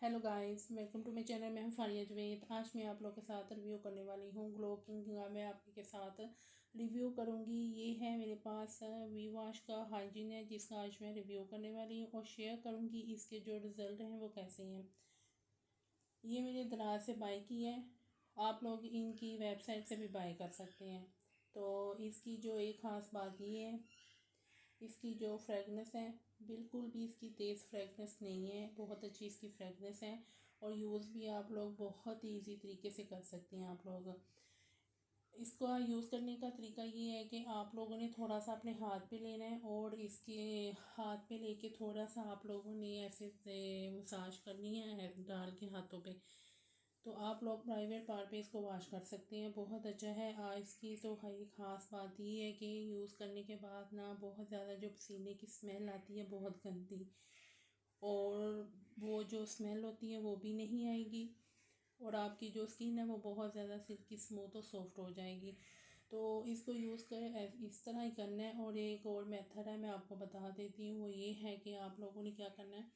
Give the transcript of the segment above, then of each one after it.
Hello guys, welcome to my channel. मैं हूं फारिया जवेद। आज मैं आप लोगों के साथ रिव्यू करने वाली हूं ग्लो किंग का। मैं आपके साथ रिव्यू करूंगी। ये है मेरे पास वी वॉश का हाइजीन है, जिसका आज मैं रिव्यू करने वाली हूं और शेयर करूंगी इसके जो रिज़ल्ट हैं वो कैसे हैं। ये मैंने दराज से बाय की है। आप लोग इनकी वेबसाइट से भी बाय कर सकते हैं। तो इसकी जो एक ख़ास बात ये है, इसकी जो फ्रेगनेंस है बिल्कुल भी इसकी तेज़ फ्रेगनेंस नहीं है। बहुत अच्छी इसकी फ्रेगनेंस है और यूज़ भी आप लोग बहुत ही ईजी तरीके से कर सकते हैं। आप लोग इसका यूज़ करने का तरीका ये है कि आप लोगों ने थोड़ा सा अपने हाथ पे लेना है और इसके हाथ पे लेके थोड़ा सा आप लोगों ने ऐसे से मसाज करनी है डाल के हाथों पे। तो आप लोग प्राइवेट पार्ट पे इसको वॉश कर सकते हैं। बहुत अच्छा है। इसकी तो है ख़ास बात ये है कि यूज़ करने के बाद ना बहुत ज़्यादा जो पसीने की स्मेल आती है बहुत गंदी, और वो जो स्मेल होती है वो भी नहीं आएगी और आपकी जो स्किन है वो बहुत ज़्यादा सिल्की स्मूथ और सॉफ्ट हो जाएगी। तो इसको यूज़ करें, इस तरह ही करना है। और एक और मेथड है, मैं आपको बता देती हूँ। वो ये है कि आप लोगों ने क्या करना है,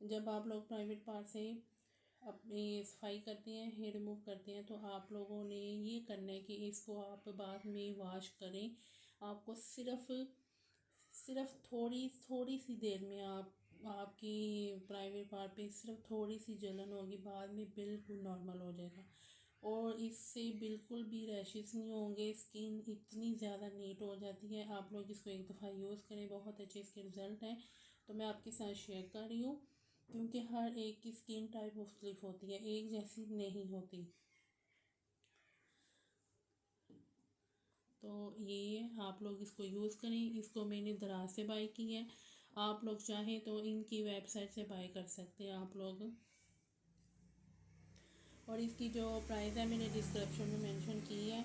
जब आप लोग प्राइवेट पार्ट से अपनी सफाई करते हैं, हेयर रिमूव करते हैं, तो आप लोगों ने ये करना है कि इसको आप बाद में वॉश करें। आपको सिर्फ सिर्फ थोड़ी थोड़ी सी देर में आपकी प्राइवेट पार्ट पे सिर्फ थोड़ी सी जलन होगी, बाद में बिल्कुल नॉर्मल हो जाएगा और इससे बिल्कुल भी रैशेस नहीं होंगे। स्किन इतनी ज़्यादा नीट हो जाती है। आप लोग इसको एक दफ़ा यूज़ करें, बहुत अच्छे इसके रिज़ल्ट हैं। तो मैं आपके साथ शेयर कर रही हूँ, क्योंकि हर एक की स्किन टाइप मुख्तलिफ होती है, एक जैसी नहीं होती। तो ये आप लोग इसको यूज़ करें। इसको मैंने दराज से बाय की है। आप लोग चाहें तो इनकी वेबसाइट से बाय कर सकते हैं आप लोग। और इसकी जो प्राइस है मैंने डिस्क्रिप्शन में मेंशन की है।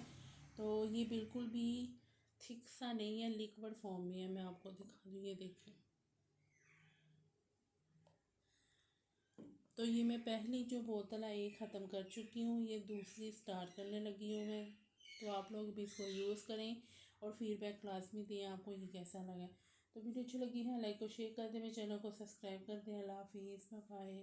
तो ये बिल्कुल भी थिक सा नहीं है, लिक्विड फॉर्म में है। मैं आपको दिखा दूँ, ये देखें। तो ये मैं पहली जो बोतल है ये ख़त्म कर चुकी हूँ, ये दूसरी स्टार्ट करने लगी हूँ मैं। तो आप लोग भी इसको यूज़ करें और फीडबैक लाजमी दें आपको ये कैसा लगा। तो वीडियो अच्छी लगी है लाइक और शेयर कर दें, मेरे चैनल को सब्सक्राइब कर दें। अल्लाह हाफिज़, बाय बाय।